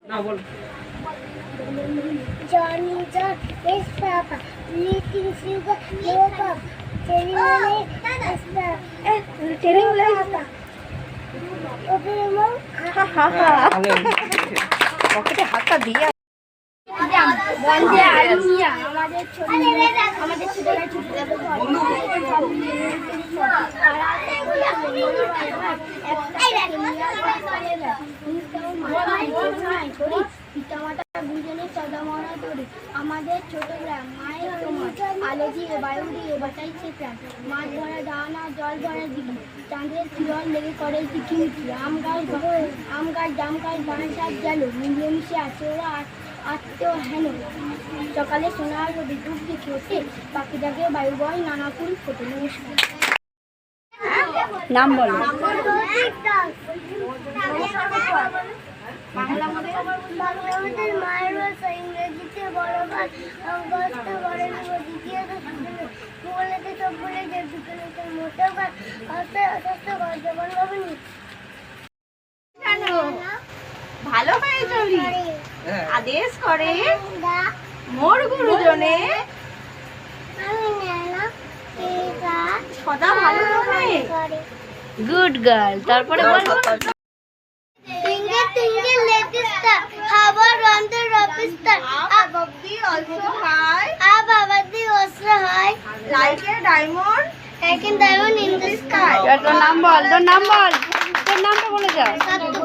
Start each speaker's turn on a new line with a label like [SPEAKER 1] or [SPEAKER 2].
[SPEAKER 1] না বল।
[SPEAKER 2] Johnny John is Papa. Eating sugar, no Papa. Telling is Papa. Telling Papa. Open your mouth.
[SPEAKER 3] পকেটে হাতটা দিয়ে
[SPEAKER 2] আমাদের ছোটরা পিতামাতা দুজনে চদামরা করে আমাদের ছোট গ্রাম মায়ের তোমার আলো দিয়ে বায়ু দিয়ে বাঁচাইছে প্রাণ মাছ ধরা দানা জল ভরা দিবি চাঁদের জল লেগে করে চিকিমিকি আম গাছ জাম গাছ বাঁশার গেল মিলিয়ে মিশে আছে ওরা আত্মীয় হেন সকালে সোনার রোদে ডুব দেখে ওঠে পাখি ডাকে বায়ু বয় নানা ফুল ফোটে। নমস্কার।
[SPEAKER 3] নাম বলো।
[SPEAKER 2] বাংলাদেশের মায়ের ভাষা ইংরেজিতে বড় গাছ অগস্ত বড় দ্বিতীয় ভূগোলেতে সব বলে যে বিজ্ঞানীতে মোটেও গাছ অস্তে অস্ত গাছ যেমন ভাবেনি
[SPEAKER 3] ভালো হয়ে চলি আদেশ করে মোর গুরুজনে সদা ভালো হবে। Good girl. তারপরে বলবো
[SPEAKER 2] Twinkle twinkle little star, how about the rocket star?
[SPEAKER 3] above the also high
[SPEAKER 2] Up above the ocean high,
[SPEAKER 3] like a diamond
[SPEAKER 2] like a diamond in the sky.
[SPEAKER 3] তোর নাম বল, তোর নামটা বলে যাও।
[SPEAKER 2] সত্য